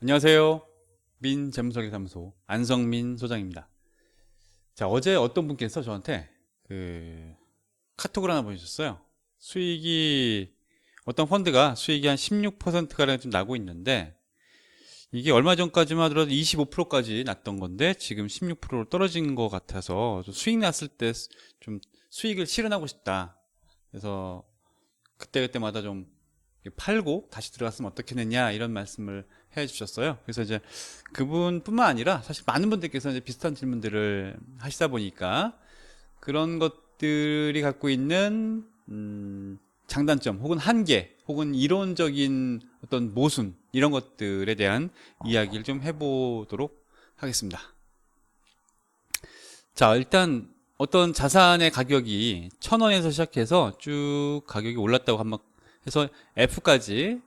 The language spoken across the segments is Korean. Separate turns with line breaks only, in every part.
안녕하세요. 민재무설계사무소 안성민 소장입니다. 자, 어제 어떤 분께서 저한테 카톡을 하나 보내주셨어요. 어떤 펀드가 수익이 한 16%가량 좀 나고 있는데, 이게 얼마 전까지만 하더라도 25%까지 났던 건데, 지금 16%로 떨어진 것 같아서 좀 수익 났을 때 좀 수익을 실현하고 싶다. 그래서 그때그때마다 좀 팔고 다시 들어갔으면 어떻겠느냐 이런 말씀을 해 주셨어요. 그래서 이제 그분뿐만 아니라 사실 많은 분들께서 이제 비슷한 질문들을 하시다 보니까 그런 것들이 갖고 있는 장단점 혹은 한계 혹은 이론적인 어떤 모순 이런 것들에 대한 이야기를 좀 해보도록 하겠습니다. 자, 일단 어떤 자산의 가격이 1,000원에서 시작해서 쭉 가격이 올랐다고 한번 해서 F까지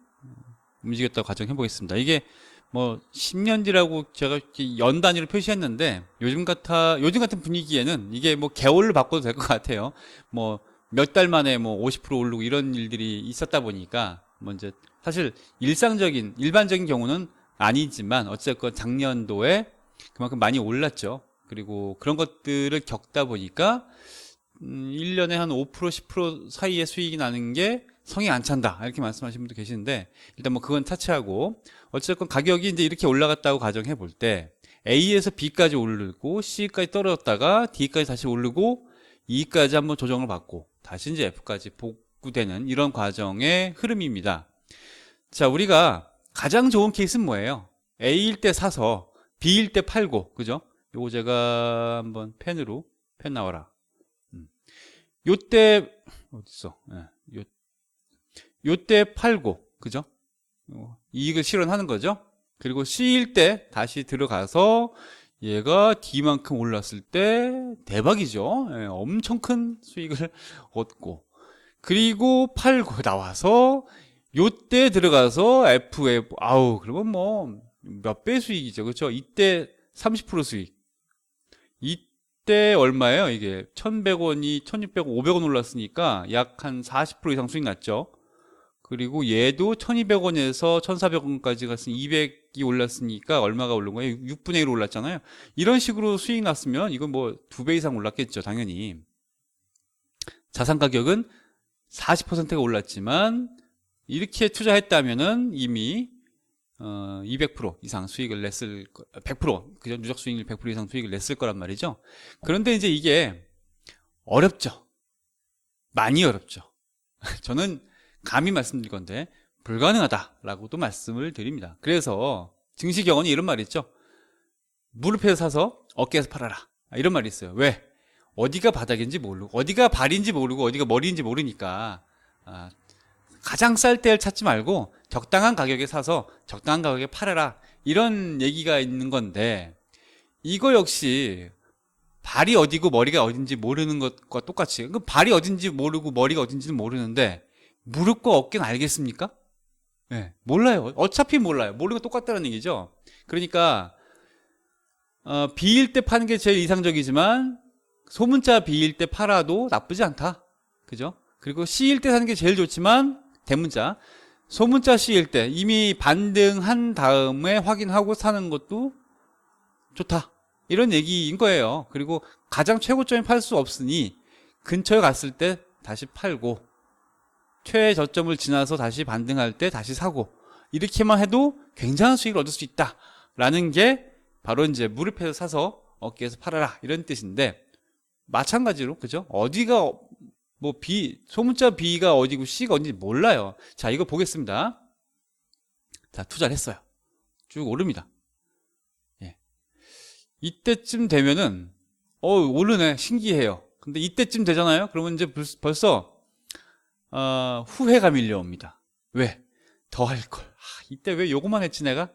움직였다고 가정해 보겠습니다. 이게 뭐 10년 뒤라고 제가 이렇게 연 단위로 표시했는데 요즘 같은 분위기에는 이게 뭐 개월로 바꿔도 될 것 같아요. 뭐 몇 달 만에 뭐 50% 오르고 이런 일들이 있었다 보니까 뭐 이제 사실 일반적인 경우는 아니지만 어쨌건 작년도에 그만큼 많이 올랐죠. 그리고 그런 것들을 겪다 보니까 1년에 한 5%, 10% 사이의 수익이 나는 게 성이 안 찬다 이렇게 말씀하시는 분도 계시는데, 일단 뭐 그건 차치하고 어쨌건 가격이 이제 이렇게 올라갔다고 가정해 볼 때 A에서 B까지 오르고 C까지 떨어졌다가 D까지 다시 오르고 E까지 한번 조정을 받고 다시 이제 F까지 복구되는 이런 과정의 흐름입니다. 자, 우리가 가장 좋은 케이스는 뭐예요? A일 때 사서 B일 때 팔고, 그죠? 요거 제가 한번 펜 나와라. 요때 어딨어? 요때 팔고, 그죠? 이익을 실현하는 거죠. 그리고 C일 때 다시 들어가서 얘가 D만큼 올랐을 때 대박이죠. 엄청 큰 수익을 얻고, 그리고 팔고 나와서 요때 들어가서 F에 그러면 뭐 몇 배 수익이죠. 그렇죠? 이때 30% 수익. 이때 얼마예요? 이게 1,100원이 1,600원, 500원 올랐으니까 약 한 40% 이상 수익 났죠. 그리고 얘도 1,200원에서 1,400원까지 갔으니 200이 올랐으니까 얼마가 오른 거예요? 6분의 1 올랐잖아요. 이런 식으로 수익 났으면 이건 뭐 2배 이상 올랐겠죠, 당연히. 자산 가격은 40%가 올랐지만 이렇게 투자했다면은 이미 200% 이상 수익을 냈을 100% 그죠? 누적 수익률 100% 이상 수익을 냈을 거란 말이죠. 그런데 이제 이게 어렵죠. 많이 어렵죠. 저는 감히 말씀드릴 건데 불가능하다라고도 말씀을 드립니다. 그래서 증시경언이 이런 말이 있죠. 무릎에서 사서 어깨에서 팔아라, 이런 말이 있어요. 왜? 어디가 바닥인지 모르고 어디가 발인지 모르고 어디가 머리인지 모르니까 가장 쌀 때를 찾지 말고 적당한 가격에 사서 적당한 가격에 팔아라, 이런 얘기가 있는 건데, 이거 역시 발이 어디고 머리가 어딘지 모르는 것과 똑같이, 그 발이 어딘지 모르고 머리가 어딘지는 모르는데 무릎과 어깨는 알겠습니까? 네, 몰라요. 어차피 몰라요. 모르는 거 똑같다는 얘기죠. 그러니까 B일 때 파는 게 제일 이상적이지만 소문자 B일 때 팔아도 나쁘지 않다. 그죠? 그리고 C일 때 사는 게 제일 좋지만 대문자 소문자 C일 때 이미 반등한 다음에 확인하고 사는 것도 좋다, 이런 얘기인 거예요. 그리고 가장 최고점에 팔 수 없으니 근처에 갔을 때 다시 팔고 최저점을 지나서 다시 반등할 때 다시 사고, 이렇게만 해도 굉장한 수익을 얻을 수 있다라는 게 바로 이제 무릎에서 사서 어깨에서 팔아라, 이런 뜻인데, 마찬가지로 그죠? 어디가 뭐 소문자 B가 어디고 C가 어딘지 몰라요. 자, 이거 보겠습니다. 자, 투자를 했어요. 쭉 오릅니다. 예. 이때쯤 되면은 오르네, 신기해요. 근데 이때쯤 되잖아요. 그러면 이제 벌써 후회가 밀려옵니다. 왜? 더 할 걸. 이때 왜 요거만 했지 내가?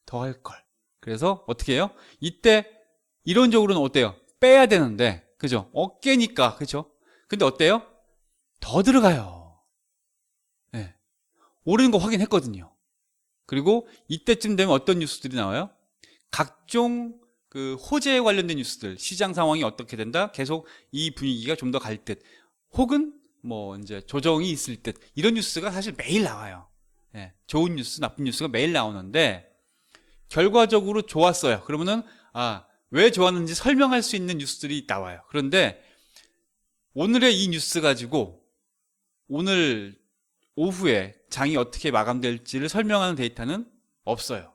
더 할 걸. 그래서 어떻게 해요? 이때 이론적으로는 어때요? 빼야 되는데, 그죠? 어깨니까, 그죠? 근데 어때요? 더 들어가요. 네. 오르는 거 확인했거든요. 그리고 이때쯤 되면 어떤 뉴스들이 나와요? 각종 그 호재에 관련된 뉴스들, 시장 상황이 어떻게 된다? 계속 이 분위기가 좀 더 갈 듯, 혹은 뭐 이제 조정이 있을 듯, 이런 뉴스가 사실 매일 나와요. 예, 좋은 뉴스, 나쁜 뉴스가 매일 나오는데, 결과적으로 좋았어요. 그러면은 왜 좋았는지 설명할 수 있는 뉴스들이 나와요. 그런데 오늘의 이 뉴스 가지고 오늘 오후에 장이 어떻게 마감될지를 설명하는 데이터는 없어요.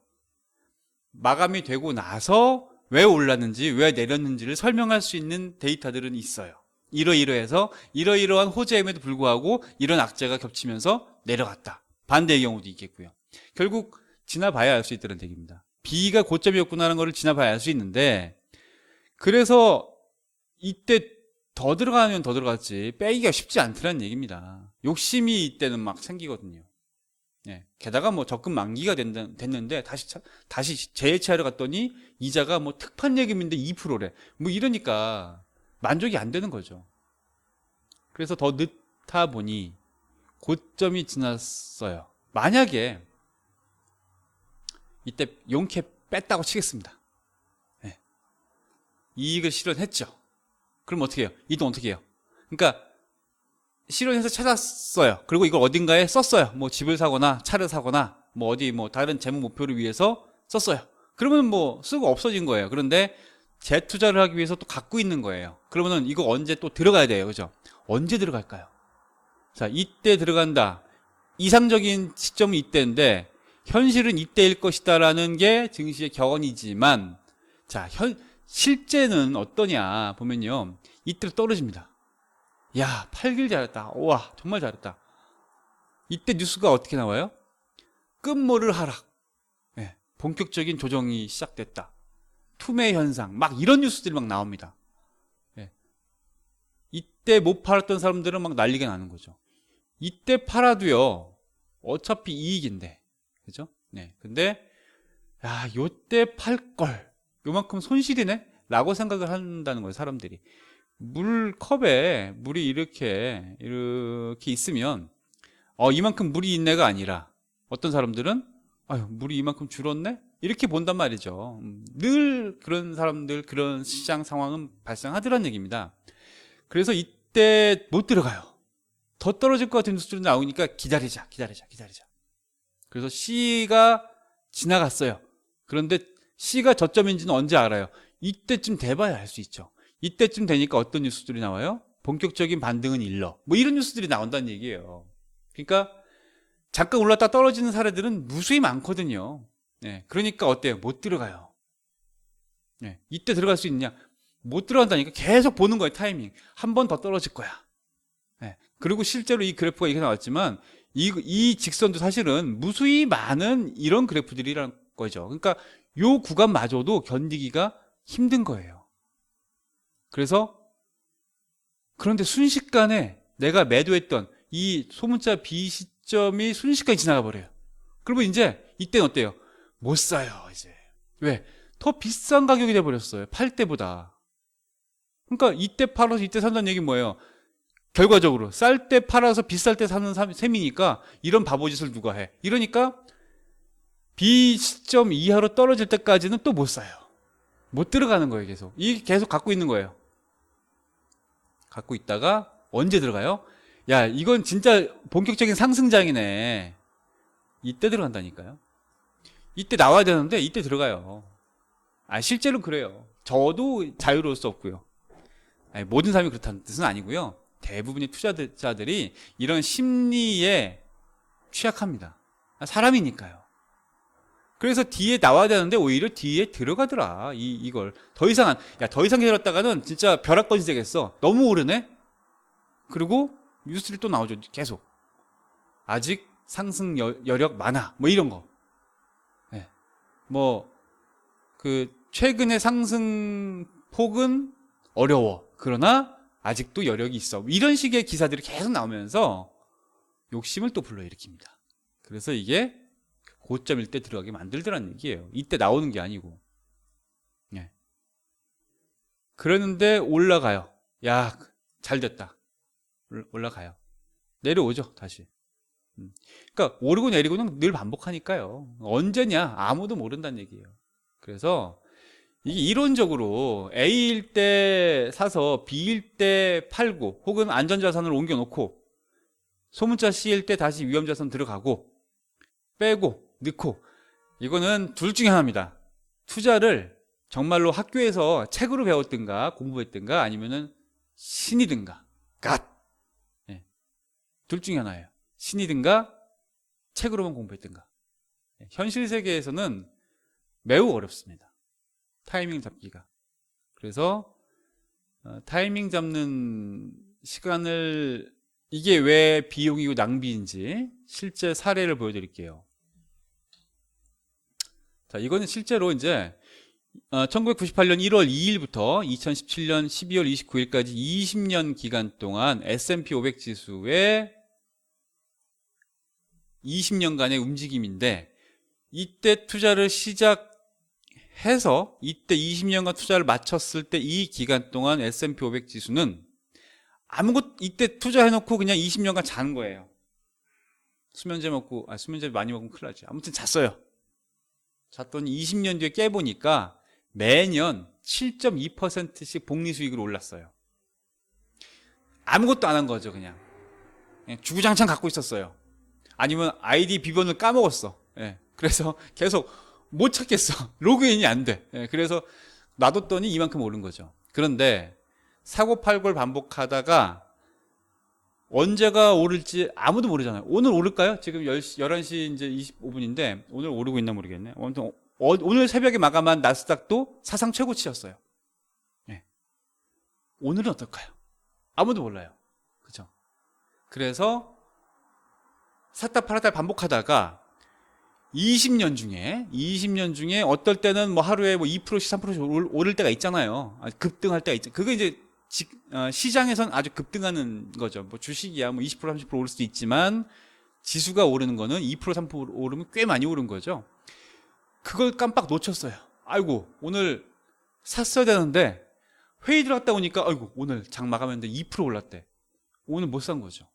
마감이 되고 나서 왜 올랐는지 왜 내렸는지를 설명할 수 있는 데이터들은 있어요. 이러이러해서 이러이러한 호재임에도 불구하고 이런 악재가 겹치면서 내려갔다. 반대의 경우도 있겠고요. 결국 지나봐야 알 수 있다는 얘기입니다. B가 고점이었구나라는 걸 지나봐야 알 수 있는데, 그래서 이때 더 들어가면 더 들어갔지 빼기가 쉽지 않더라는 얘기입니다. 욕심이 이때는 막 생기거든요. 예. 게다가 뭐 적금 만기가 됐는데 다시 재해체하러 갔더니 이자가 뭐 특판 예금인데 2%래. 뭐 이러니까 만족이 안 되는 거죠. 그래서 더 늦다 보니 고점이 지났어요. 만약에 이때 용캡 뺐다고 치겠습니다. 예. 이익을 실현했죠. 그럼 어떻게 해요? 이 돈 어떻게 해요? 그러니까 실현해서 찾았어요. 그리고 이걸 어딘가에 썼어요. 뭐 집을 사거나 차를 사거나 뭐 어디 뭐 다른 재무 목표를 위해서 썼어요. 그러면 뭐 쓰고 없어진 거예요. 그런데 재투자를 하기 위해서 또 갖고 있는 거예요. 그러면은 이거 언제 또 들어가야 돼요. 그죠? 언제 들어갈까요? 자, 이때 들어간다. 이상적인 시점은 이때인데 현실은 이때일 것이다라는 게 증시의 격언이지만, 자, 실제는 어떠냐 보면요, 이때로 떨어집니다. 야, 팔길 잘했다. 우와, 정말 잘했다. 이때 뉴스가 어떻게 나와요? 끝모를 하락. 예, 본격적인 조정이 시작됐다. 투매 현상. 막 이런 뉴스들이 막 나옵니다. 예, 이때 못 팔았던 사람들은 막 난리가 나는 거죠. 이때 팔아도요, 어차피 이익인데. 그죠? 네. 근데, 야, 요때 팔걸. 요만큼 손실이네? 라고 생각을 한다는 거예요, 사람들이. 컵에 물이 이렇게 있으면, 이만큼 물이 있네가 아니라, 어떤 사람들은, 아유, 물이 이만큼 줄었네? 이렇게 본단 말이죠. 늘 그런 사람들, 그런 시장 상황은 발생하더란 얘기입니다. 그래서 이때 못 들어가요. 더 떨어질 것 같은 뉴스들이 나오니까 기다리자. 그래서 C가 지나갔어요. 그런데 C가 저점인지는 언제 알아요? 이때쯤 돼봐야 알 수 있죠. 이때쯤 되니까 어떤 뉴스들이 나와요? 본격적인 반등은 일러. 뭐 이런 뉴스들이 나온다는 얘기예요. 그러니까 잠깐 올랐다 떨어지는 사례들은 무수히 많거든요. 네, 그러니까 어때요? 못 들어가요. 네, 이때 들어갈 수 있느냐? 못 들어간다니까 계속 보는 거예요. 타이밍. 한 번 더 떨어질 거야. 네, 그리고 실제로 이 그래프가 이렇게 나왔지만 이 직선도 사실은 무수히 많은 이런 그래프들이라는 거죠. 그러니까 요 구간마저도 견디기가 힘든 거예요. 그래서 그런데 순식간에 내가 매도했던 이 소문자 B 시점이 순식간에 지나가 버려요. 그러면 이제 이때는 어때요? 못 사요, 이제. 왜? 더 비싼 가격이 돼 버렸어요. 팔 때보다. 그러니까 이때 팔아서 이때 산다는 얘기는 뭐예요? 결과적으로 쌀 때 팔아서 비쌀 때 사는 셈이니까 이런 바보짓을 누가 해? 이러니까 B 시점 이하로 떨어질 때까지는 또 못 사요. 못 들어가는 거예요. 계속. 이게 계속 갖고 있는 거예요. 갖고 있다가 언제 들어가요? 야, 이건 진짜 본격적인 상승장이네. 이때 들어간다니까요. 이때 나와야 되는데 이때 들어가요. 실제로 그래요. 저도 자유로울 수 없고요. 모든 사람이 그렇다는 뜻은 아니고요. 대부분의 투자자들이 이런 심리에 취약합니다. 사람이니까요. 그래서 뒤에 나와야 되는데 오히려 뒤에 들어가더라. 이걸 더 이상 기다렸다가는 진짜 벼락거지 되겠어. 너무 오르네. 그리고 뉴스를 또 나오죠. 계속 아직 상승 여력 많아. 뭐 이런 거. 네. 최근의 상승 폭은 어려워. 그러나 아직도 여력이 있어. 이런 식의 기사들이 계속 나오면서 욕심을 또 불러일으킵니다. 그래서 이게 고점일 때 들어가게 만들더라는 얘기예요. 이때 나오는 게 아니고. 네. 그러는데 올라가요. 야, 잘 됐다. 올라가요. 내려오죠, 다시. 그러니까 오르고 내리고는 늘 반복하니까요. 언제냐? 아무도 모른다는 얘기예요. 그래서 이게 이론적으로 A일 때 사서 B일 때 팔고 혹은 안전자산을 옮겨놓고 소문자 C일 때 다시 위험자산 들어가고 빼고 넣고, 이거는 둘 중에 하나입니다. 투자를 정말로 학교에서 책으로 배웠든가 공부했든가 아니면은 신이든가 갓. 예. 둘 중에 하나예요. 신이든가 책으로만 공부했든가. 예. 현실 세계에서는 매우 어렵습니다. 타이밍 잡기가. 그래서 타이밍 잡는 시간을, 이게 왜 비용이고 낭비인지 실제 사례를 보여드릴게요. 자, 이거는 실제로 이제 1998년 1월 2일부터 2017년 12월 29일까지 20년 기간 동안 S&P 500 지수의 20년간의 움직임인데, 이때 투자를 시작해서 이때 20년간 투자를 마쳤을 때 이 기간 동안 S&P 500 지수는 아무것도, 이때 투자해놓고 그냥 20년간 자는 거예요. 수면제 먹고, 수면제 많이 먹으면 큰일 나지. 아무튼 잤어요. 잤더니 20년 뒤에 깨보니까 매년 7.2%씩 복리 수익으로 올랐어요. 아무것도 안 한 거죠. 그냥 주구장창 갖고 있었어요. 아니면 아이디 비번을 까먹었어. 예. 그래서 계속 못 찾겠어. 로그인이 안 돼. 예. 그래서 놔뒀더니 이만큼 오른 거죠. 그런데 사고팔골 반복하다가 언제가 오를지 아무도 모르잖아요. 오늘 오를까요? 지금 11시 이제 25분인데 오늘 오르고 있나 모르겠네. 오늘 새벽에 마감한 나스닥도 사상 최고치였어요. 네. 오늘은 어떨까요? 아무도 몰라요. 그죠? 그래서 샀다 팔았다 반복하다가 20년 중에 어떨 때는 뭐 하루에 뭐 2%씩 3%씩 오를 때가 있잖아요. 급등할 때가 있죠. 그게 이제 시장에선 아주 급등하는 거죠. 뭐 주식이야 뭐 20% 30% 오를 수도 있지만 지수가 오르는 거는 2% 3% 오르면 꽤 많이 오른 거죠. 그걸 깜빡 놓쳤어요. 아이고 오늘 샀어야 되는데 회의 들어갔다 오니까 아이고 오늘 장 마감했는데 2% 올랐대. 오늘 못 산 거죠.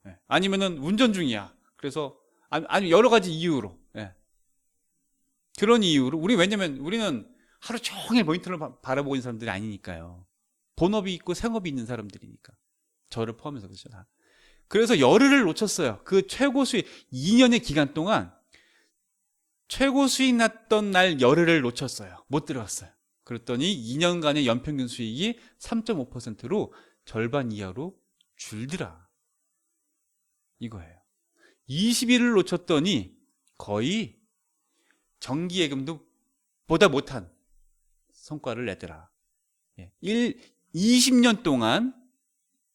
네. 아니면은 운전 중이야. 그래서 아니 여러 가지 이유로. 네. 그런 이유로 왜냐면 우리는 하루 종일 모니터를 바라보고 있는 사람들이 아니니까요. 본업이 있고 생업이 있는 사람들이니까. 저를 포함해서 그렇죠. 다. 그래서 열흘을 놓쳤어요. 그 최고 수익 2년의 기간 동안 최고 수익 났던 날 열흘을 놓쳤어요. 못 들어갔어요. 그랬더니 2년간의 연평균 수익이 3.5%로 절반 이하로 줄더라. 이거예요. 20일을 놓쳤더니 거의 정기예금도 보다 못한 성과를 내더라. 20년 동안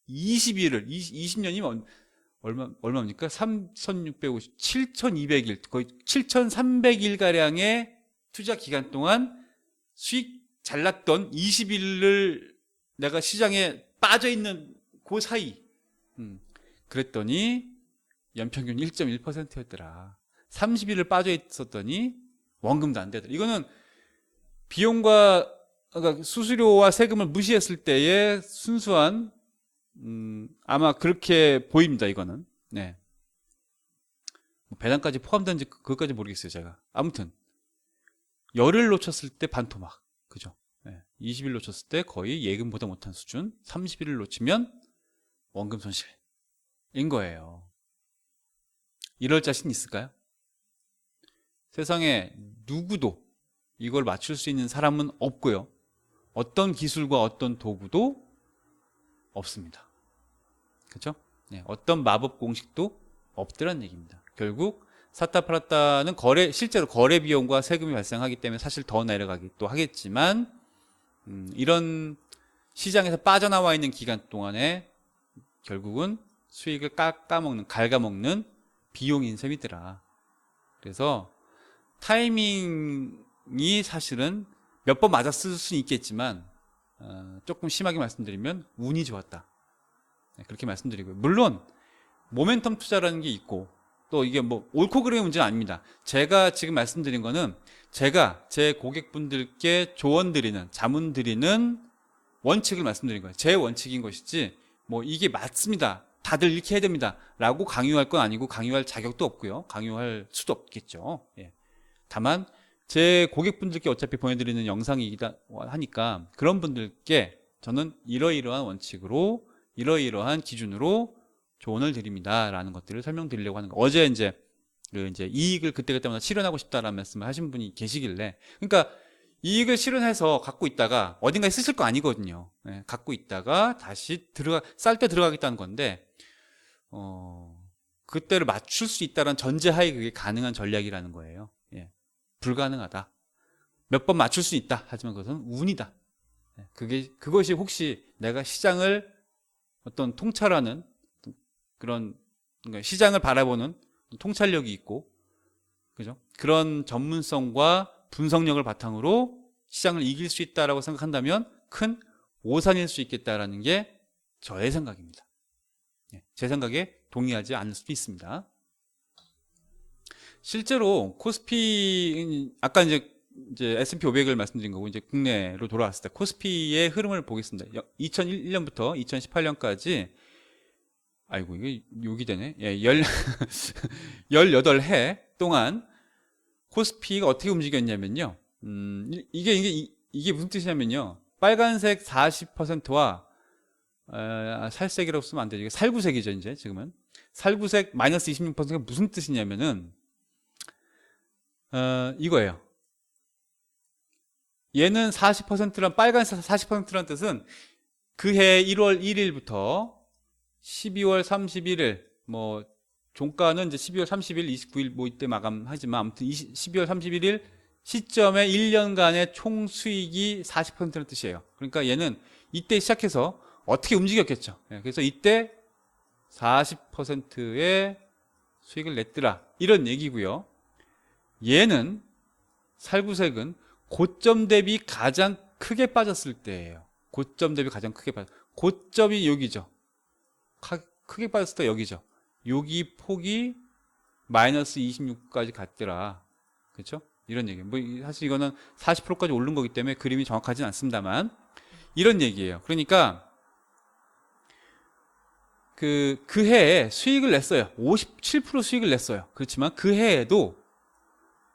20년이면 얼마입니까? 3,650, 7,200일, 거의 7,300일가량의 투자 기간 동안 수익 잘 났던 20일을 내가 시장에 빠져있는 그 사이, 그랬더니 연평균 1.1%였더라. 30일을 빠져있었더니 원금도 안 되더라. 이거는 비용과, 그러니까 수수료와 세금을 무시했을 때의 순수한 아마 그렇게 보입니다. 이거는. 네. 배당까지 포함된지 그것까지 모르겠어요. 제가. 아무튼 열흘 놓쳤을 때 반토막. 그죠? 네. 20일 놓쳤을 때 거의 예금보다 못한 수준. 30일을 놓치면 원금 손실인 거예요. 이럴 자신 있을까요? 세상에 누구도 이걸 맞출 수 있는 사람은 없고요. 어떤 기술과 어떤 도구도 없습니다. 그렇죠? 네, 어떤 마법 공식도 없더란 얘기입니다. 결국 샀다 팔았다는 실제로 거래 비용과 세금이 발생하기 때문에 사실 더 내려가기도 하겠지만 이런 시장에서 빠져나와 있는 기간 동안에 결국은 수익을 갉아먹는 비용인 셈이더라. 그래서 타이밍이 사실은 몇 번 맞았을 수는 있겠지만 조금 심하게 말씀드리면 운이 좋았다. 네, 그렇게 말씀드리고요. 물론 모멘텀 투자라는 게 있고 또 이게 뭐 옳고 그름의 문제는 아닙니다. 제가 지금 말씀드린 거는 제가 제 고객분들께 자문 드리는 원칙을 말씀드린 거예요. 제 원칙인 것이지 뭐 이게 맞습니다. 다들 이렇게 해야 됩니다. 라고 강요할 건 아니고 강요할 자격도 없고요. 강요할 수도 없겠죠. 예. 다만 제 고객분들께 어차피 보내드리는 영상이기다 하니까 그런 분들께 저는 이러이러한 원칙으로 이러이러한 기준으로 조언을 드립니다 라는 것들을 설명드리려고 하는 거예요. 어제 이제 이제 이익을 그때그때마다 실현하고 싶다라는 말씀을 하신 분이 계시길래, 그러니까 이익을 실현해서 갖고 있다가 어딘가에 쓰실 거 아니거든요. 예, 갖고 있다가 다시 쌀 때 들어가겠다는 건데, 그때를 맞출 수 있다는 전제하에 그게 가능한 전략이라는 거예요. 예, 불가능하다. 몇 번 맞출 수 있다. 하지만 그것은 운이다. 예, 그것이 혹시 내가 시장을 어떤 통찰하는 그런, 그러니까 시장을 바라보는 통찰력이 있고, 그죠? 그런 전문성과 분석력을 바탕으로 시장을 이길 수 있다라고 생각한다면 큰 오산일 수 있겠다라는 게 저의 생각입니다. 제 생각에 동의하지 않을 수도 있습니다. 실제로 코스피, 아까 이제 S&P 500을 말씀드린 거고, 이제 국내로 돌아왔을 때 코스피의 흐름을 보겠습니다. 2001년부터 2018년까지, 아이고, 이게 욕이 되네. 예, 18해 동안 코스피가 어떻게 움직였냐면요. 이게 무슨 뜻이냐면요. 빨간색 40%와, 살색이라고 쓰면 안 되죠. 살구색이죠, 이제, 지금은. 살구색 마이너스 26%가 무슨 뜻이냐면은, 이거예요. 얘는 40%란, 빨간색 40%란 뜻은 그해 1월 1일부터 12월 31일, 뭐, 종가는 이제 12월 30일, 29일 뭐 이때 마감하지만 아무튼 12월 31일 시점에 1년간의 총 수익이 40%는 뜻이에요. 그러니까 얘는 이때 시작해서 어떻게 움직였겠죠. 그래서 이때 40%의 수익을 냈더라. 이런 얘기고요. 얘는 살구색은 고점 대비 가장 크게 빠졌을 때예요. 고점 대비 가장 크게 고점이 여기죠. 크게 빠졌을 때 여기죠. 여기 폭이 마이너스 26까지 갔더라. 그렇죠? 이런 얘기예요. 뭐 사실 이거는 40%까지 오른 거기 때문에 그림이 정확하진 않습니다만 이런 얘기예요. 그러니까 그 해에 수익을 냈어요. 57% 수익을 냈어요. 그렇지만 그 해에도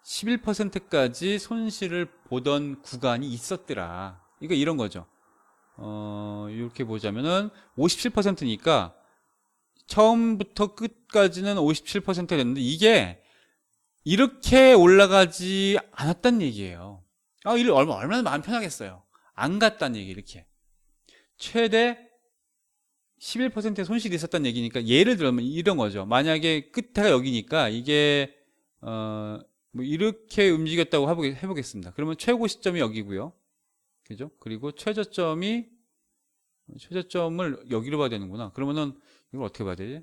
11%까지 손실을 보던 구간이 있었더라. 이거 이런 거죠. 이렇게 보자면은 57%니까 처음부터 끝까지는 57%가 됐는데 이게 이렇게 올라가지 않았단 얘기예요. 이를 얼마나 마음 편하겠어요. 안 갔단 얘기, 이렇게. 최대 11%의 손실이 있었단 얘기니까 예를 들면 이런 거죠. 만약에 끝에가 여기니까 이게 뭐 이렇게 움직였다고 해보겠습니다. 그러면 최고 시점이 여기고요. 그죠? 그리고 최저점을 여기로 봐야 되는구나. 그러면은 이걸 어떻게 봐야 되지?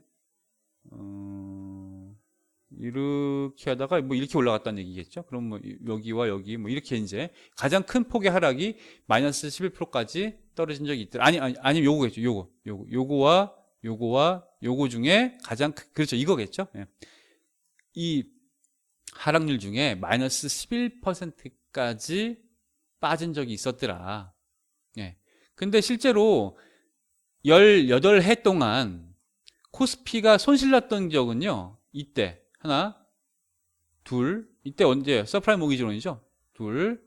이렇게 하다가 뭐 이렇게 올라갔다는 얘기겠죠? 그럼 뭐 여기와 여기 뭐 이렇게 이제 가장 큰 폭의 하락이 마이너스 11%까지 떨어진 적이 있더라. 아니 요거겠죠. 요거와 요거 중에 가장 그렇죠. 이거겠죠? 예. 이 하락률 중에 마이너스 11%까지 빠진 적이 있었더라. 예. 근데 실제로 18해 동안 코스피가 손실 났던 적은요. 이때 하나, 둘, 이때 언제? 서프라임 모기지론이죠? 둘,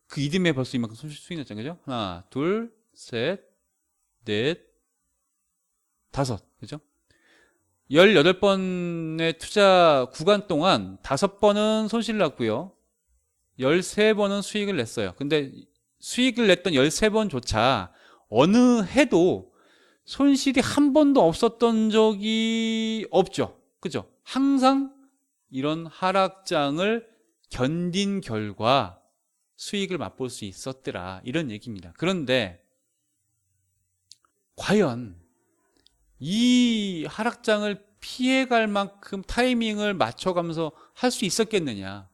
그 이듬해 벌써 이만큼 수익 났잖아요. 그죠? 하나, 둘, 셋, 넷, 다섯. 그죠? 18번의 투자 구간 동안 5번은 손실 났고요. 13번은 수익을 냈어요. 근데 수익을 냈던 13번조차 어느 해도 손실이 한 번도 없었던 적이 없죠. 그죠? 항상 이런 하락장을 견딘 결과 수익을 맛볼 수 있었더라. 이런 얘기입니다. 그런데 과연 이 하락장을 피해갈 만큼 타이밍을 맞춰가면서 할 수 있었겠느냐.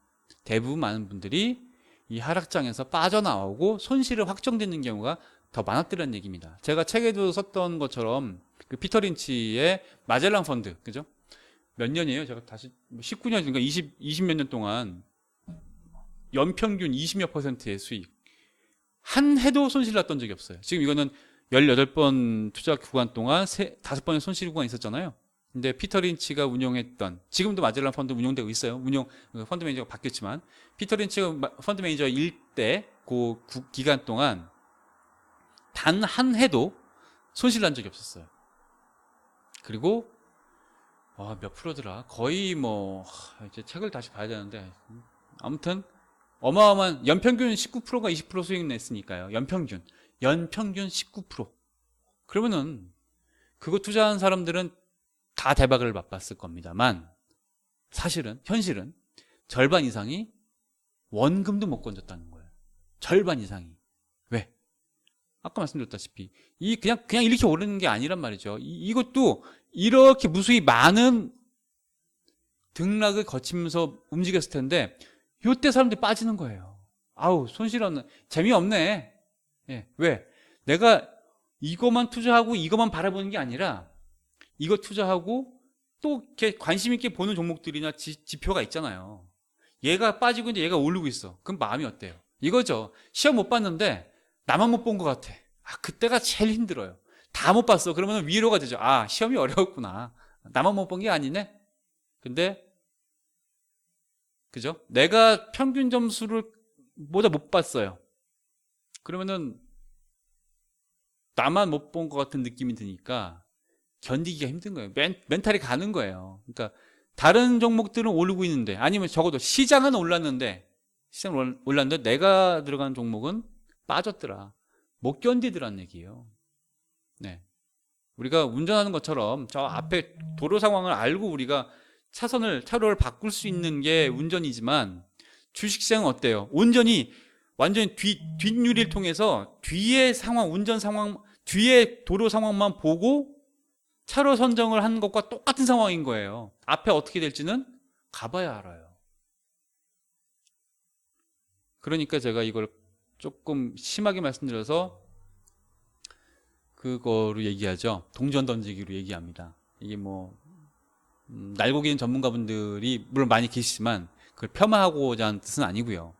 대부분 많은 분들이 이 하락장에서 빠져나오고 손실을 확정되는 경우가 더 많았더라는 얘기입니다. 제가 책에도 썼던 것처럼 그 피터 린치의 마젤란 펀드, 그죠? 몇 년이에요? 제가 다시 19년, 그러니까 20 몇 년 동안 연평균 20몇 %의 수익. 한 해도 손실 났던 적이 없어요. 지금 이거는 18번 투자 구간 동안 5번의 손실 구간이 있었잖아요. 근데 피터 린치가 운영했던, 지금도 마젤란 펀드 운영되고 있어요. 펀드 매니저가 바뀌었지만, 피터 린치가 펀드 매니저일 때, 그 기간 동안 단 한 해도 손실 난 적이 없었어요. 그리고 몇 프로더라? 거의 뭐 이제 책을 다시 봐야 되는데 아무튼 어마어마한 연평균 19%가 20% 수익 냈으니까요. 연평균 19%. 그러면은 그거 투자한 사람들은 다 대박을 맛봤을 겁니다만 사실은 현실은 절반 이상이 원금도 못 건졌다는 거예요. 절반 이상이. 왜? 아까 말씀드렸다시피 이 그냥 이렇게 오르는 게 아니란 말이죠. 이것도 이렇게 무수히 많은 등락을 거치면서 움직였을 텐데 이때 사람들이 빠지는 거예요. 아우 손실없는 재미없네. 예, 왜? 내가 이것만 투자하고 이것만 바라보는 게 아니라 이거 투자하고 또 이렇게 관심 있게 보는 종목들이나 지표가 있잖아요. 얘가 빠지고 있는데 얘가 오르고 있어. 그럼 마음이 어때요? 이거죠. 시험 못 봤는데 나만 못 본 것 같아. 그때가 제일 힘들어요. 다 못 봤어. 그러면 위로가 되죠. 시험이 어려웠구나. 나만 못 본 게 아니네. 근데 그죠? 내가 평균 점수를 보다 못 봤어요. 그러면은 나만 못 본 것 같은 느낌이 드니까 견디기가 힘든 거예요. 멘탈이 가는 거예요. 그러니까 다른 종목들은 오르고 있는데 아니면 적어도 시장은 올랐는데 내가 들어간 종목은 빠졌더라. 못 견디더란 얘기예요. 네. 우리가 운전하는 것처럼 저 앞에 도로 상황을 알고 우리가 차로를 바꿀 수 있는 게 운전이지만 주식시장은 어때요? 온전히 완전히 뒷유리를 통해서 뒤에 상황, 운전 상황, 뒤에 도로 상황만 보고 차로 선정을 하는 것과 똑같은 상황인 거예요. 앞에 어떻게 될지는 가봐야 알아요. 그러니까 제가 이걸 조금 심하게 말씀드려서 그거로 얘기하죠. 동전 던지기로 얘기합니다. 이게 뭐 날고기는 전문가분들이 물론 많이 계시지만 그걸 폄하하고자 하는 뜻은 아니고요.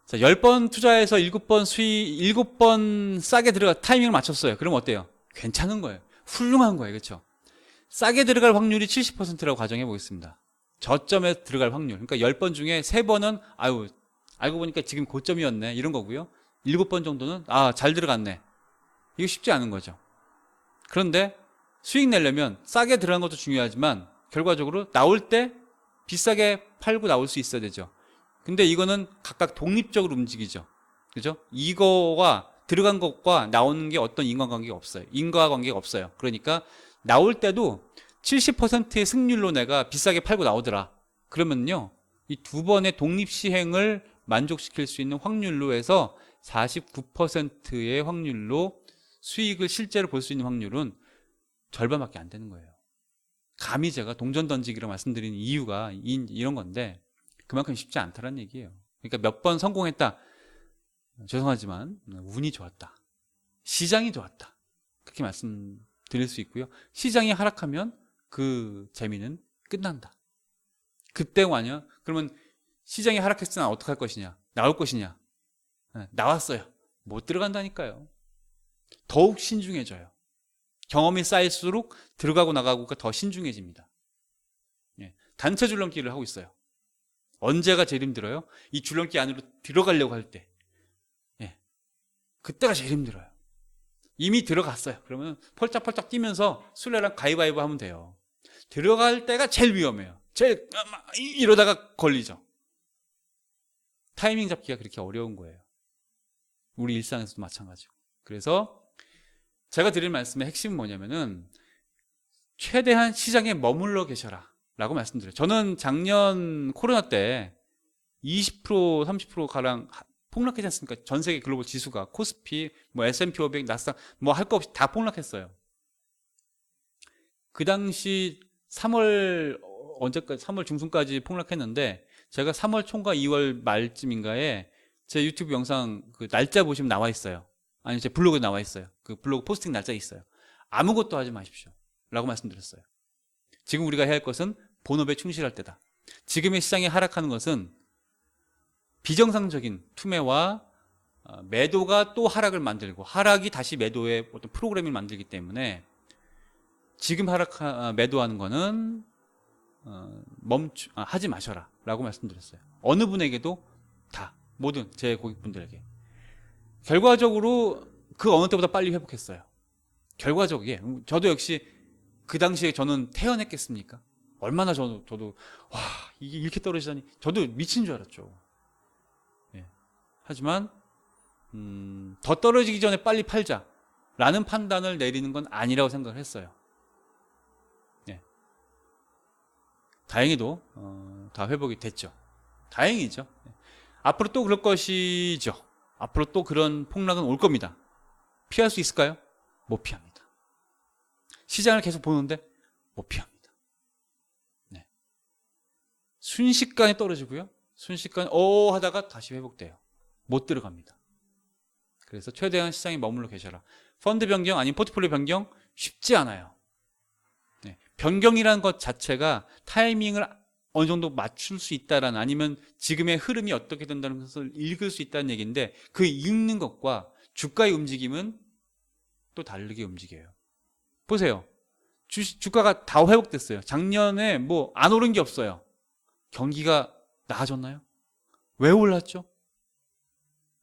자, 10번 투자해서 7번 싸게 들어가 타이밍을 맞췄어요. 그럼 어때요? 괜찮은 거예요. 훌륭한 거예요. 그렇죠? 싸게 들어갈 확률이 70%라고 가정해 보겠습니다. 저점에 들어갈 확률. 그러니까 10번 중에 3번은 알고 보니까 지금 고점이었네. 이런 거고요. 7번 정도는 잘 들어갔네. 이거 쉽지 않은 거죠. 그런데 수익 내려면 싸게 들어간 것도 중요하지만 결과적으로 나올 때 비싸게 팔고 나올 수 있어야 되죠. 근데 이거는 각각 독립적으로 움직이죠. 그죠? 이거와 들어간 것과 나오는 게 어떤 인과관계가 없어요. 그러니까 나올 때도 70%의 승률로 내가 비싸게 팔고 나오더라. 그러면요, 이 두 번의 독립 시행을 만족시킬 수 있는 확률로 해서 49%의 확률로 수익을 실제로 볼 수 있는 확률은 절반밖에 안 되는 거예요. 감히 제가 동전 던지기로 말씀드리는 이유가 이런 건데 그만큼 쉽지 않다는 얘기예요. 그러니까 몇 번 성공했다. 죄송하지만 운이 좋았다. 시장이 좋았다. 그렇게 말씀드릴 수 있고요. 시장이 하락하면 그 재미는 끝난다. 그때만요. 그러면 시장이 하락했을 때는 어떻게 할 것이냐? 나올 것이냐? 나왔어요. 못 들어간다니까요. 더욱 신중해져요. 경험이 쌓일수록 들어가고 나가고가 더 신중해집니다. 단체 줄넘기를 하고 있어요. 언제가 제일 힘들어요? 이 줄넘기 안으로 들어가려고 할 때. 그때가 제일 힘들어요. 이미 들어갔어요. 그러면 펄짝펄짝 뛰면서 술래랑 가위바위보 하면 돼요. 들어갈 때가 제일 위험해요. 이러다가 걸리죠. 타이밍 잡기가 그렇게 어려운 거예요. 우리 일상에서도 마찬가지고. 그래서 제가 드릴 말씀의 핵심은 뭐냐면은 최대한 시장에 머물러 계셔라 라고 말씀드려요. 저는 작년 코로나 때 20% 30% 가량 폭락하지 않습니까? 전 세계 글로벌 지수가 코스피, 뭐 S&P 500, 나스닥 뭐 할 거 없이 다 폭락했어요. 그 당시 3월 언제까지 3월 중순까지 폭락했는데 제가 3월 총과 2월 말쯤인가에 제 유튜브 영상 그 날짜 보시면 나와 있어요. 아니 제 블로그에 나와 있어요. 그 블로그 포스팅 날짜 있어요. 아무것도 하지 마십시오 라고 말씀드렸어요. 지금 우리가 해야 할 것은 본업에 충실할 때다. 지금의 시장이 하락하는 것은 비정상적인 투매와 매도가 또 하락을 만들고 하락이 다시 매도의 어떤 프로그램을 만들기 때문에 지금 매도하는 거는 하지 마셔라 라고 말씀드렸어요. 어느 분에게도 다 모든 제 고객분들에게 결과적으로 그 어느 때보다 빨리 회복했어요. 결과적이에요. 저도 역시 그 당시에 저는 태어났겠습니까? 얼마나 저도 와, 이게 이렇게 떨어지다니. 저도 미친 줄 알았죠. 예. 하지만 더 떨어지기 전에 빨리 팔자라는 판단을 내리는 건 아니라고 생각을 했어요. 예. 다행히도 다 회복이 됐죠. 다행이죠. 예. 앞으로 또 그럴 것이죠. 앞으로 또 그런 폭락은 올 겁니다. 피할 수 있을까요? 못 피합니다. 시장을 계속 보는데 못 피합니다. 네. 순식간에 떨어지고요. 순식간에 하다가 다시 회복돼요. 못 들어갑니다. 그래서 최대한 시장에 머물러 계셔라. 펀드 변경 아니면 포트폴리오 변경 쉽지 않아요. 네. 변경이라는 것 자체가 타이밍을 어느 정도 맞출 수 있다라는, 아니면 지금의 흐름이 어떻게 된다는 것을 읽을 수 있다는 얘기인데, 그 읽는 것과 주가의 움직임은 또 다르게 움직여요. 보세요. 주가가 다 회복됐어요. 작년에 뭐 안 오른 게 없어요. 경기가 나아졌나요? 왜 올랐죠?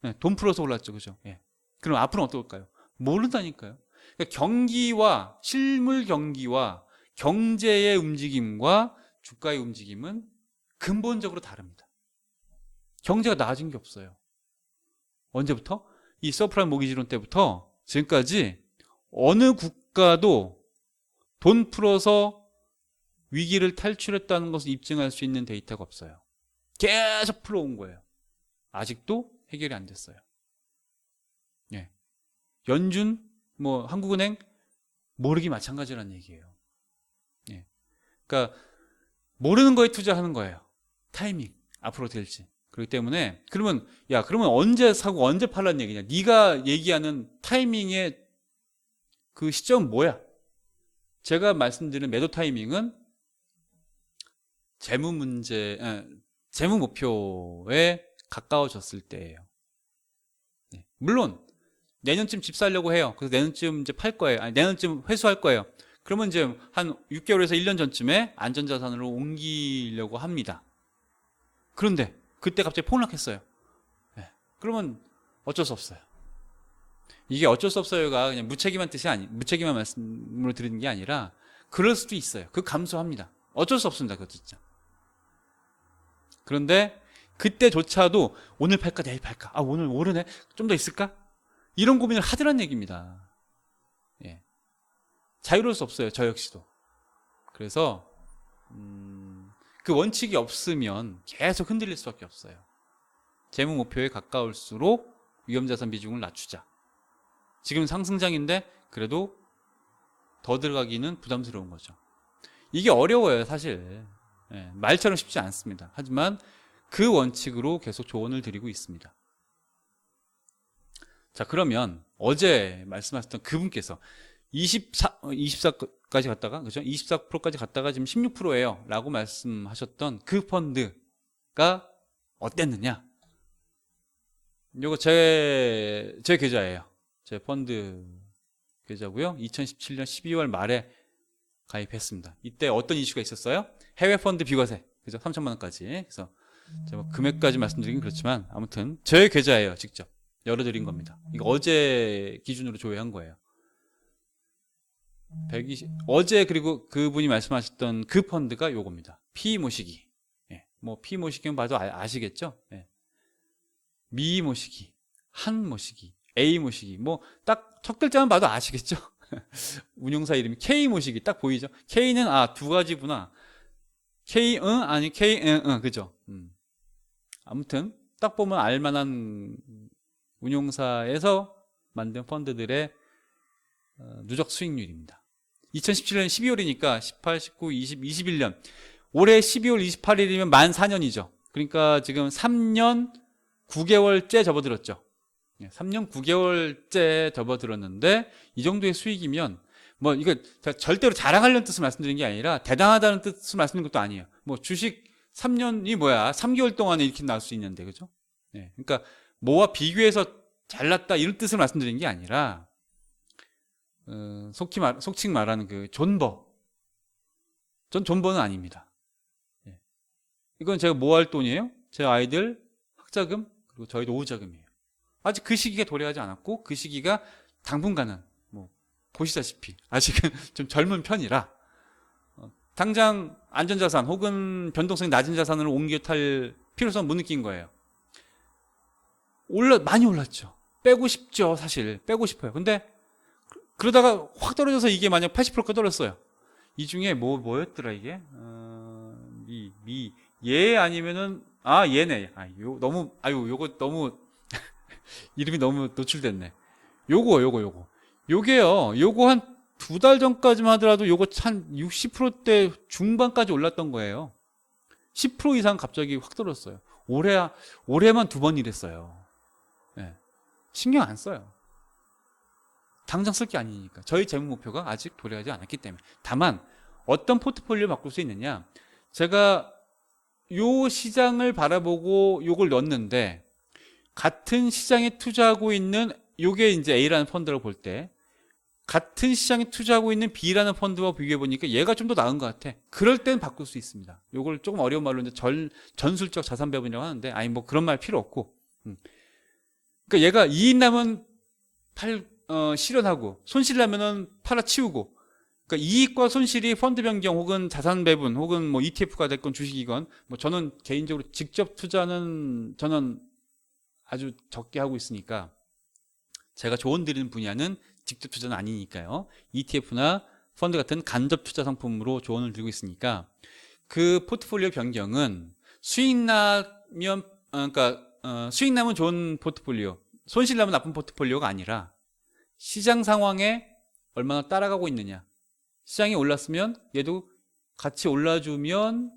네, 돈 풀어서 올랐죠. 그죠? 예. 그럼 앞으로는 어떨까요? 모른다니까요. 그러니까 경기와, 실물 경기와 경제의 움직임과 주가의 움직임은 근본적으로 다릅니다. 경제가 나아진 게 없어요. 언제부터? 이 서프라임 모기지론 때부터 지금까지 어느 국가도 돈 풀어서 위기를 탈출했다는 것을 입증할 수 있는 데이터가 없어요. 계속 풀어온 거예요. 아직도 해결이 안 됐어요. 예. 연준, 뭐 한국은행 모르기 마찬가지라는 얘기예요. 예. 그러니까 모르는 거에 투자하는 거예요. 타이밍, 앞으로 될지. 그렇기 때문에 그러면 언제 사고 언제 팔라는 얘기냐? 네가 얘기하는 타이밍의 그 시점은 뭐야? 제가 말씀드리는 매도 타이밍은 재무 목표에 가까워졌을 때예요. 네. 물론 내년쯤 집 살려고 해요. 그래서 내년쯤 이제 팔 거예요. 아니, 내년쯤 회수할 거예요. 그러면 이제 한 6개월에서 1년 전쯤에 안전자산으로 옮기려고 합니다. 그런데 그때 갑자기 폭락했어요. 네. 그러면 어쩔 수 없어요. 이게 어쩔 수 없어요가 그냥 무책임한 말씀으로 드리는 게 아니라, 그럴 수도 있어요. 그 감수합니다. 어쩔 수 없습니다. 그것도 진짜. 그런데 그때조차도 오늘 팔까 내일 팔까, 오늘 오르네, 좀 더 있을까, 이런 고민을 하더란 얘기입니다. 예. 자유로울 수 없어요. 저 역시도. 그래서 그 원칙이 없으면 계속 흔들릴 수밖에 없어요. 재무 목표에 가까울수록 위험자산 비중을 낮추자. 지금 상승장인데 그래도 더 들어가기는 부담스러운 거죠. 이게 어려워요, 사실. 예, 말처럼 쉽지 않습니다. 하지만 그 원칙으로 계속 조언을 드리고 있습니다. 자, 그러면 어제 말씀하셨던 그분께서 24까지 갔다가, 그죠? 24%까지 갔다가 지금 16%예요 라고 말씀하셨던 그 펀드가 어땠느냐? 요거 제 계좌예요. 제 펀드 계좌고요. 2017년 12월 말에 가입했습니다. 이때 어떤 이슈가 있었어요? 해외 펀드 비과세, 그죠? 3천만 원까지. 그래서 제가 금액까지 말씀드리긴 그렇지만 아무튼 제 계좌예요. 직접 열어드린 겁니다. 이거 어제 기준으로 조회한 거예요. 120, 어제 그리고 그분이 말씀하셨던 그 펀드가 요겁니다. P 모시기. 예, 뭐 P 모시기는 봐도 아시겠죠? 예. 미 모시기, 한 모시기, A 모시기, 뭐 딱 첫 글자만 봐도 아시겠죠? 운용사 이름이 K 모시기 딱 보이죠? K는 두 가지구나. K 아니 K 그죠? 아무튼 딱 보면 알만한 운용사에서 만든 펀드들의 누적 수익률입니다. 2017년 12월이니까 18, 19, 20, 21년. 올해 12월 28일이면 만 4년이죠. 그러니까 지금 3년 9개월째 접어들었죠. 3년 9개월째 접어들었는데 이 정도의 수익이면 뭐 이거 절대로 자랑하려는 뜻을 말씀드리는 게 아니라 대단하다는 뜻을 말씀드리는 것도 아니에요. 뭐 주식 3년이 뭐야? 3개월 동안에 이렇게 나올 수 있는데, 그죠? 네. 그러니까 뭐와 비교해서 잘났다 이런 뜻을 말씀드리는 게 아니라 속칭 말하는 그 존버. 전 존버는 아닙니다. 예. 이건 제가 뭐 할 돈이에요? 제 아이들 학자금, 그리고 저희 노후자금이에요. 아직 그 시기가 도래하지 않았고, 그 시기가 당분간은 뭐 보시다시피 아직은 좀 젊은 편이라 당장 안전자산 혹은 변동성이 낮은 자산으로 옮겨 탈 필요성 못 느낀 거예요. 많이 올랐죠. 빼고 싶죠. 사실 빼고 싶어요. 근데 그러다가 확 떨어져서 이게 만약 80%까지 떨어졌어요. 이 중에 뭐였더라 이게? 얘 아니면은 얘네. 요거 너무 이름이 너무 노출됐네. 요게요. 요거 한 2달 전까지만 하더라도 요거 한 60%대 중반까지 올랐던 거예요. 10% 이상 갑자기 확 떨어졌어요. 올해만 2번 이랬어요. 네. 신경 안 써요. 당장 쓸 게 아니니까. 저희 재무 목표가 아직 도래하지 않았기 때문에. 다만 어떤 포트폴리오 바꿀 수 있느냐? 제가 요 시장을 바라보고 요걸 넣었는데 같은 시장에 투자하고 있는 요게 이제 A라는 펀드라고 볼 때 같은 시장에 투자하고 있는 B라는 펀드와 비교해 보니까 얘가 좀 더 나은 것 같아. 그럴 땐 바꿀 수 있습니다. 요걸 조금 어려운 말로 이제 전술적 자산 배분이라고 하는데 아니 뭐 그런 말 필요 없고. 그러니까 얘가 이익 나면 실현하고 손실 나면은 팔아치우고. 그러니까 이익과 손실이 펀드 변경 혹은 자산 배분 혹은 뭐 ETF가 됐건 주식이건 뭐 저는 개인적으로 직접 투자는 저는 아주 적게 하고 있으니까 제가 조언 드리는 분야는 직접 투자는 아니니까요. ETF나 펀드 같은 간접 투자 상품으로 조언을 드리고 있으니까 그 포트폴리오 변경은 수익 나면 수익 나면 좋은 포트폴리오, 손실 나면 나쁜 포트폴리오가 아니라 시장 상황에 얼마나 따라가고 있느냐. 시장이 올랐으면 얘도 같이 올라주면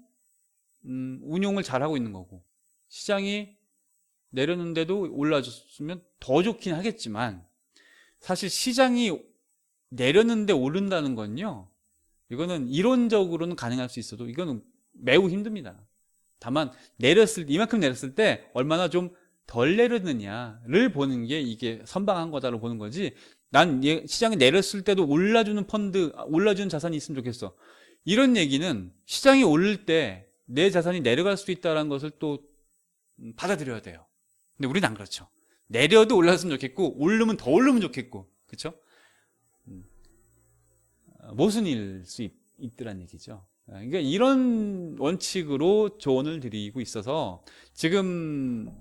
운용을 잘하고 있는 거고 시장이 내렸는데도 올라줬으면 더 좋긴 하겠지만 사실 시장이 내렸는데 오른다는 건요 이거는 이론적으로는 가능할 수 있어도 이거는 매우 힘듭니다. 다만 이만큼 내렸을 때 얼마나 좀 덜 내렸느냐를 보는 게 이게 선방한 거다로 보는 거지. 난 시장이 내렸을 때도 올라주는 올라주는 자산이 있으면 좋겠어. 이런 얘기는 시장이 오를 때 내 자산이 내려갈 수도 있다는 것을 또 받아들여야 돼요. 근데 우리는 안 그렇죠. 내려도 올랐으면 좋겠고 오르면 더 오르면 좋겠고 그렇죠? 모순일 수 있더란 얘기죠. 그러니까 이런 원칙으로 조언을 드리고 있어서 지금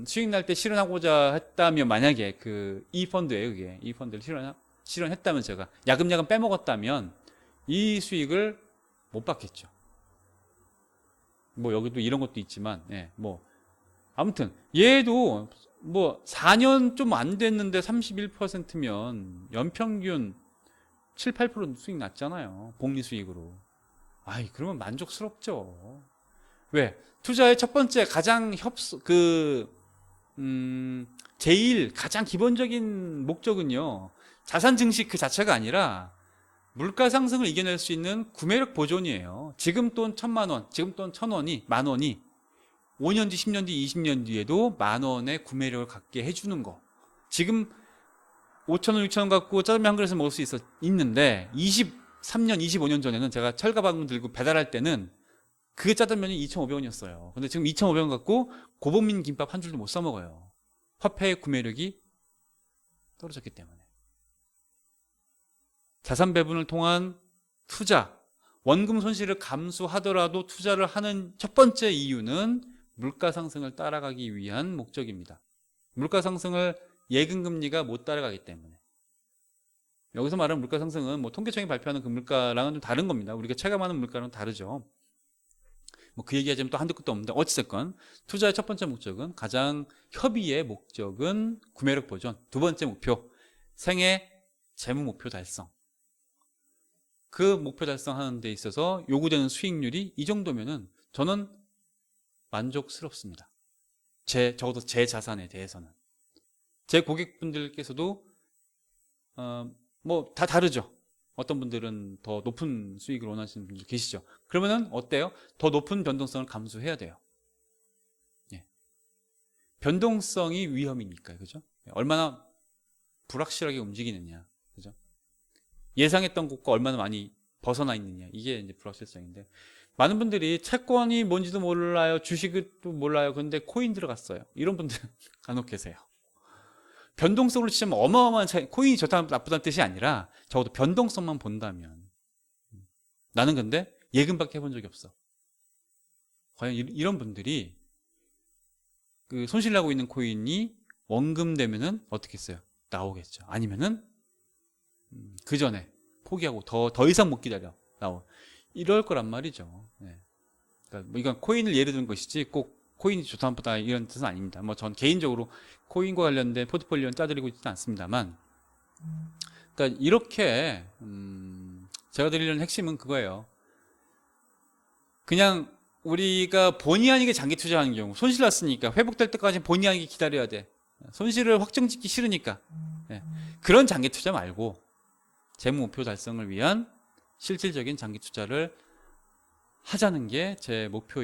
수익 날 때 실현하고자 했다면 만약에 이 펀드예요. 그게 이 펀드를 실현했다면 제가 야금야금 빼먹었다면 이 수익을 못 받겠죠. 뭐 여기도 이런 것도 있지만 뭐 아무튼 얘도 뭐 4년 좀 안 됐는데 31%면 연평균 7, 8% 수익 났잖아요. 복리 수익으로. 그러면 만족스럽죠. 왜? 투자의 첫 번째 가장 제일 가장 기본적인 목적은요. 자산 증식 그 자체가 아니라 물가 상승을 이겨낼 수 있는 구매력 보존이에요. 지금 돈 1,000만 원, 지금 돈 1,000원이, 만 원이 5년 뒤, 10년 뒤, 20년 뒤에도 만 원의 구매력을 갖게 해주는 거. 지금 5,000원, 6,000원 갖고 짜장면 한 그릇을 먹을 수 있는데 23년, 25년 전에는 제가 철가방 들고 배달할 때는 그 짜장면이 2,500원이었어요. 근데 지금 2,500원 갖고 고봉민 김밥 한 줄도 못 사 먹어요. 화폐의 구매력이 떨어졌기 때문에. 자산 배분을 통한 투자, 원금 손실을 감수하더라도 투자를 하는 첫 번째 이유는 물가 상승을 따라가기 위한 목적입니다. 물가 상승을 예금 금리가 못 따라가기 때문에. 여기서 말하는 물가 상승은 뭐 통계청이 발표하는 그 물가랑은 좀 다른 겁니다. 우리가 체감하는 물가랑 다르죠. 뭐 그 얘기하자면 또 한두 끝도 없는데 어찌됐건 투자의 첫 번째 목적은 가장 협의의 목적은 구매력 보존. 두 번째 목표 생애 재무 목표 달성. 그 목표 달성하는 데 있어서 요구되는 수익률이 이 정도면은 저는 만족스럽습니다. 적어도 제 자산에 대해서는. 제 고객분들께서도 뭐 다 다르죠. 어떤 분들은 더 높은 수익을 원하시는 분들 계시죠. 그러면은 어때요? 더 높은 변동성을 감수해야 돼요. 변동성이 위험이니까요. 그죠? 얼마나 불확실하게 움직이느냐. 그죠? 예상했던 것과 얼마나 많이 벗어나 있느냐. 이게 이제 불확실성인데. 많은 분들이 채권이 뭔지도 몰라요. 주식도 몰라요. 근데 코인 들어갔어요. 이런 분들 간혹 계세요. 변동성으로 치면 어마어마한 차이, 코인이 좋다 나쁘다는 뜻이 아니라 적어도 변동성만 본다면. 나는 근데 예금밖에 해본 적이 없어. 과연 이런 분들이 그 손실 나고 있는 코인이 원금 되면은 어떻게 했어요? 나오겠죠. 아니면은 그 전에 포기하고 더 이상 못 기다려 이럴 거란 말이죠. 네. 그러니까 뭐 이건 코인을 예를 든 것이지 꼭 코인이 좋다 나쁘다 이런 뜻은 아닙니다. 뭐 전 개인적으로 코인과 관련된 포트폴리오는 짜드리고 있지는 않습니다만, 그러니까 이렇게 제가 드리려는 핵심은 그거예요. 그냥 우리가 본의 아니게 장기 투자하는 경우 손실 났으니까 회복될 때까지 본의 아니게 기다려야 돼. 손실을 확정짓기 싫으니까. 네. 그런 장기 투자 말고 재무 목표 달성을 위한 실질적인 장기 투자를 하자는 게 제 목표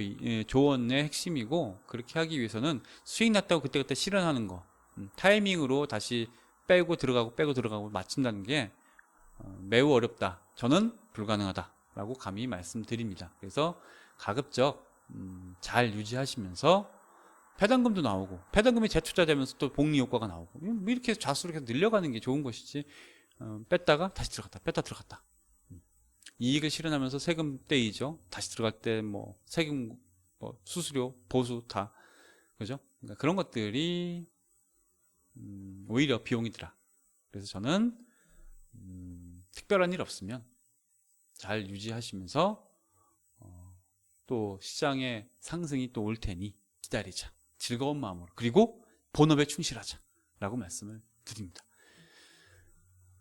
조언의 핵심이고, 그렇게 하기 위해서는 수익 났다고 그때그때 실현하는 거, 타이밍으로 다시 빼고 들어가고 맞춘다는 게 매우 어렵다. 저는 불가능하다라고 감히 말씀드립니다. 그래서 가급적 잘 유지하시면서 배당금도 나오고, 배당금이 재투자되면서 또 복리 효과가 나오고, 뭐 이렇게 좌수로 계속 늘려가는 게 좋은 것이지, 뺐다가 다시 들어갔다 뺐다 들어갔다, 이익을 실현하면서 세금 떼이죠. 다시 들어갈 때 뭐 세금, 뭐 수수료, 보수 다, 그죠? 그러니까 그런 것들이 오히려 비용이더라. 그래서 저는 특별한 일 없으면 잘 유지하시면서 또 시장의 상승이 또 올 테니 기다리자. 즐거운 마음으로. 그리고 본업에 충실하자 라고 말씀을 드립니다.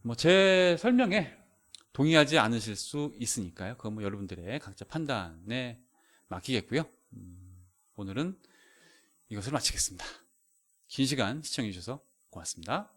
뭐 제 설명에 동의하지 않으실 수 있으니까요. 그건 뭐 여러분들의 각자 판단에 맡기겠고요. 오늘은 이것을 마치겠습니다. 긴 시간 시청해 주셔서 고맙습니다.